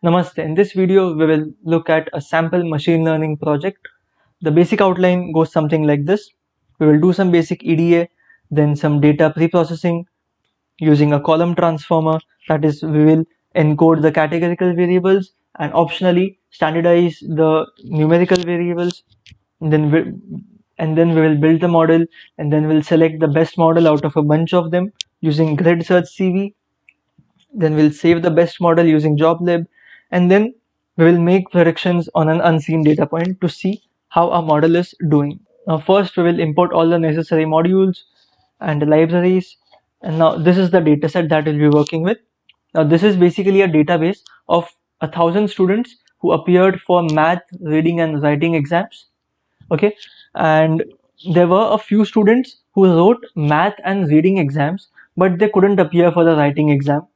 Namaste. In this video, we will look at a sample machine learning project. The basic outline goes something like this. We will do some basic EDA, then some data pre-processing using a column transformer. That is, we will encode the categorical variables and optionally standardize the numerical variables. And then we will build the model, and then we'll select the best model out of a bunch of them using grid search CV. Then we'll save the best model using joblib, and then we will make predictions on an unseen data point to see how our model is doing. Now first we will import all the necessary modules and the libraries, and now this is the dataset that we'll be working with. Now this is basically a database of 1,000 students who appeared for math, reading and writing exams. Okay, and there were a few students who wrote math and reading exams, but they couldn't appear for the writing exam.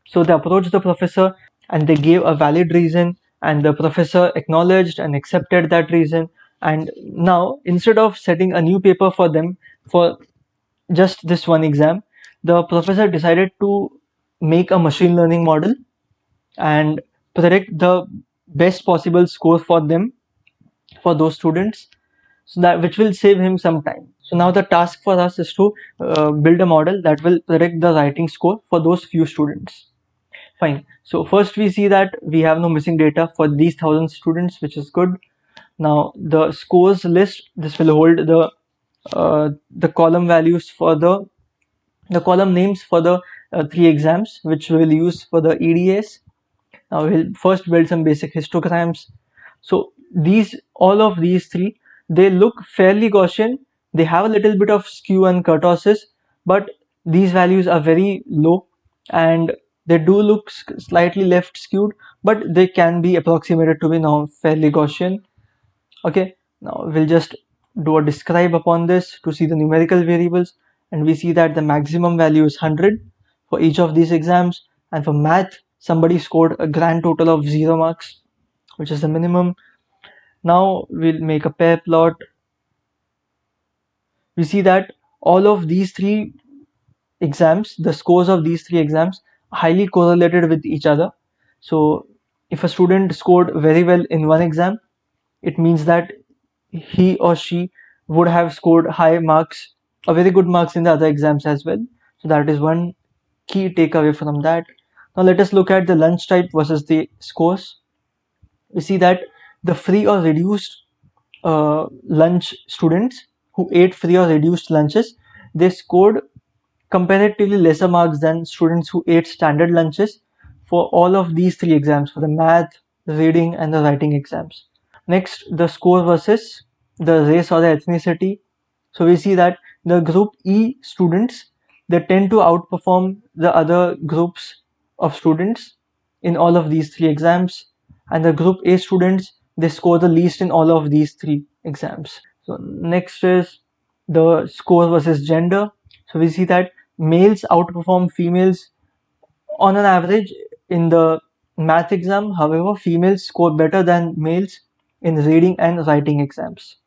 So they approached the professor and they gave a valid reason, and the professor acknowledged and accepted that reason. And now, instead of setting a new paper for them for just this one exam, the professor decided to make a machine learning model and predict the best possible score for them, for those students, so that which will save him some time. So now the task for us is to build a model that will predict the writing score for those few students. Fine. So first we see that we have no missing data for these 1,000 students, which is good. Now the scores list, this will hold the column values for the column names for the 3 exams which we will use for the EDAs. Now we'll first build some basic histograms. So all of these three, they look fairly Gaussian. They have a little bit of skew and kurtosis, but these values are very low and they do look slightly left skewed, but they can be approximated to be now fairly Gaussian. Okay, now we'll just do a describe upon this to see the numerical variables, and we see that the maximum value is 100 for each of these exams, and for math somebody scored a grand total of 0 marks, which is the minimum. Now we'll make a pair plot. We see that all of these 3 exams, the scores of these 3 exams, are highly correlated with each other. So if a student scored very well in one exam, it means that he or she would have scored high marks or very good marks in the other exams as well. So that is one key takeaway from that. Now let us look at the lunch type versus the scores. We see that the free or reduced lunch students who ate free or reduced lunches, they scored comparatively lesser marks than students who ate standard lunches for all of these 3 exams, for the math, reading and the writing exams. Next, the score versus the race or the ethnicity. So we see that the group E students, they tend to outperform the other groups of students in all of these 3 exams, and the group A students, they score the least in all of these 3 exams. So next is the score versus gender. So we see that males outperform females on an average in the math exam. However, females score better than males in reading and writing exams.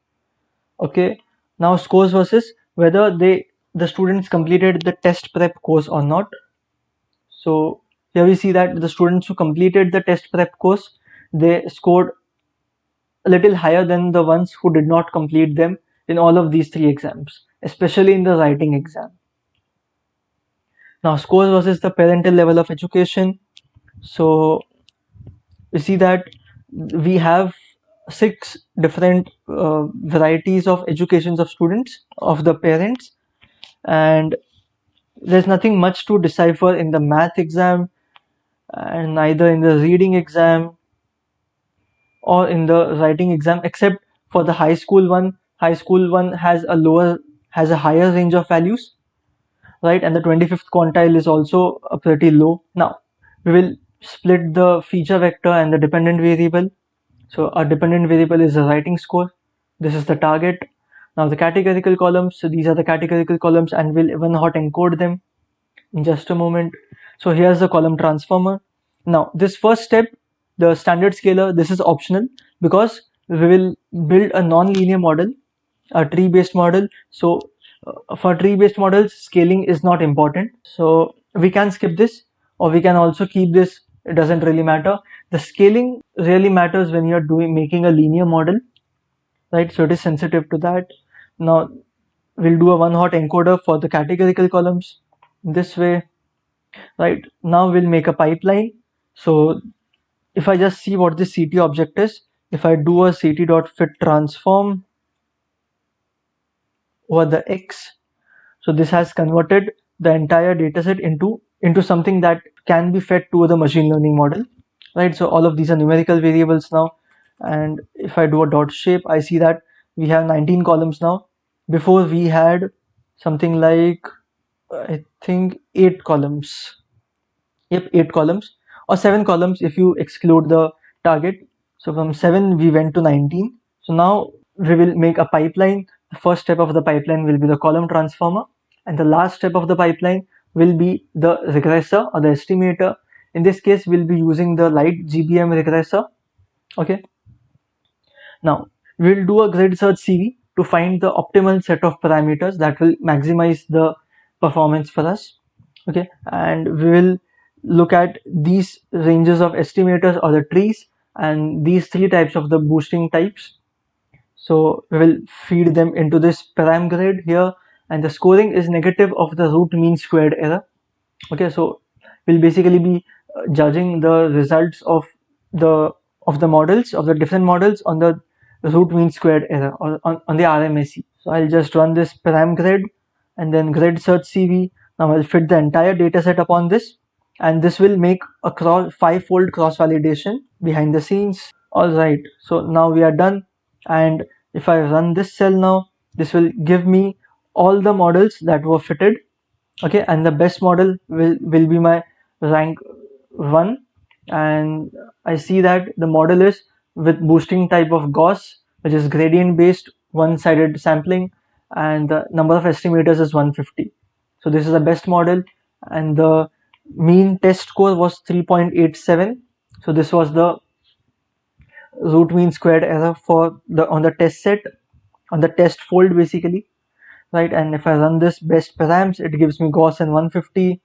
Okay, now scores versus whether the students completed the test prep course or not. So here we see that the students who completed the test prep course, they scored a little higher than the ones who did not complete them in all of these 3 exams, especially in the writing exam. Now scores versus the parental level of education. So we see that we have 6 different varieties of educations of students, of the parents, and there's nothing much to decipher in the math exam and neither in the reading exam or in the writing exam, except for the high school one. High school one has a higher range of values, right? And the 25th quantile is also pretty low. Now we will split the feature vector and the dependent variable. So our dependent variable is the writing score. This is the target. Now the categorical columns, so these are the categorical columns, and we'll one hot encode them in just a moment. So here's the column transformer. Now this first step, the standard scaler, this is optional because we will build a non-linear model, a tree-based model. So for tree-based models, scaling is not important. So we can skip this, or we can also keep this it doesn't really matter. The scaling really matters when you're making a linear model, right? So it is sensitive to that. Now we'll do a one hot encoder for the categorical columns this way, right? Now we'll make a pipeline. So if I just see what this CT object is, if I do a ct.fit transform over the X, so this has converted the entire dataset into something that can be fed to the machine learning model, right? So all of these are numerical variables now, and if I do a dot shape, I see that we have 19 columns now. Before we had something like I think 8 columns. Yep, 8 columns or 7 columns if you exclude the target. So from 7 we went to 19. So now we will make a pipeline. The first step of the pipeline will be the column transformer, and the last step of the pipeline will be the regressor or the estimator. In this case, we'll be using the light GBM regressor. Okay. Now we'll do a grid search CV to find the optimal set of parameters that will maximize the performance for us. Okay, and we will look at these ranges of estimators or the trees and these three types of the boosting types. So we will feed them into this param grid here, and the scoring is negative of the root mean squared error. Okay, so we'll basically be judging the results of the models of the different models on the root mean squared error or on the RMSE. So I'll just run this param grid and then grid search CV. Now I'll fit the entire data set upon this, and this will make a 5-fold cross validation behind the scenes. All right, so now we are done, and if I run this cell now, this will give me all the models that were fitted. Okay, and the best model will be my rank 1, and I see that the model is with boosting type of Gauss, which is gradient based one-sided sampling, and the number of estimators is 150. So this is the best model, and the mean test score was 3.87. so this was the root mean squared error for the on the test set, on the test fold basically, right? And if I run this best params, it gives me Gaussian 150.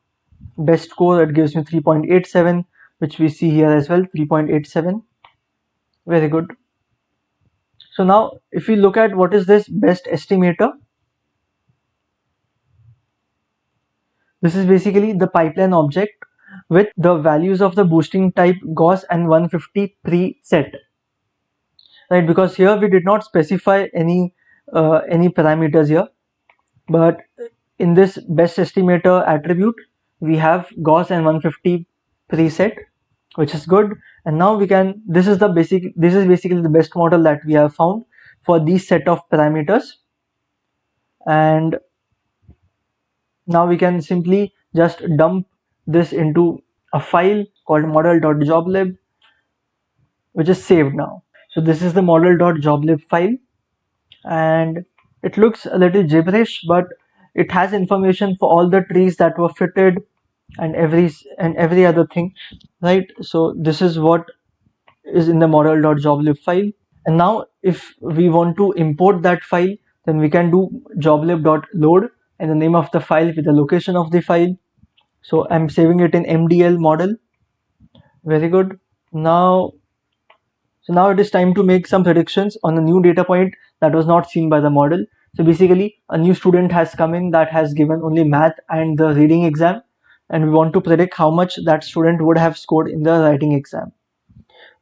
Best score, it gives me 3.87, which we see here as well, 3.87. Very good. So now if we look at what is this best estimator, this is basically the pipeline object with the values of the boosting type Gauss and 150 preset, right? Because here we did not specify any parameters here, but in this best estimator attribute we have Gauss and 150 preset, which is good. And now we can, this is basically the best model that we have found for these set of parameters. And now we can simply just dump this into a file called model.joblib, which is saved now. So this is the model.joblib file, and it looks a little gibberish, but it has information for all the trees that were fitted and every other thing, right? So this is what is in the model.joblib file. And now if we want to import that file, then we can do joblib.load and the name of the file with the location of the file. So I'm saving it in MDL model. Very good. Now it is time to make some predictions on a new data point that was not seen by the model. So basically a new student has come in that has given only math and the reading exam, and we want to predict how much that student would have scored in the writing exam,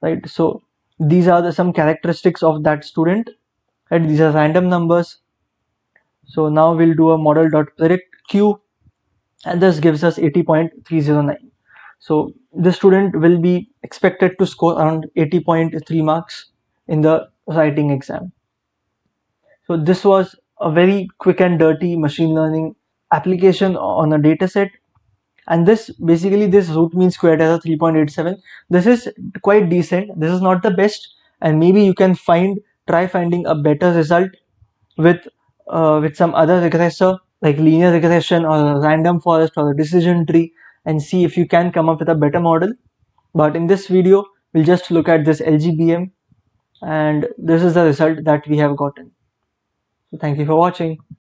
right? So these are some characteristics of that student, right? These are random numbers. So now we'll do a model.predict q, and this gives us 80.309. So this student will be expected to score around 80.3 marks in the writing exam. So this was a very quick and dirty machine learning application on a data set. And this basically, this root mean squared error 3.87, this is quite decent. This is not the best, and maybe you can try finding a better result with some other regressor like linear regression or a random forest or a decision tree, and see if you can come up with a better model. But in this video we'll just look at this LGBM, and this is the result that we have gotten. So thank you for watching.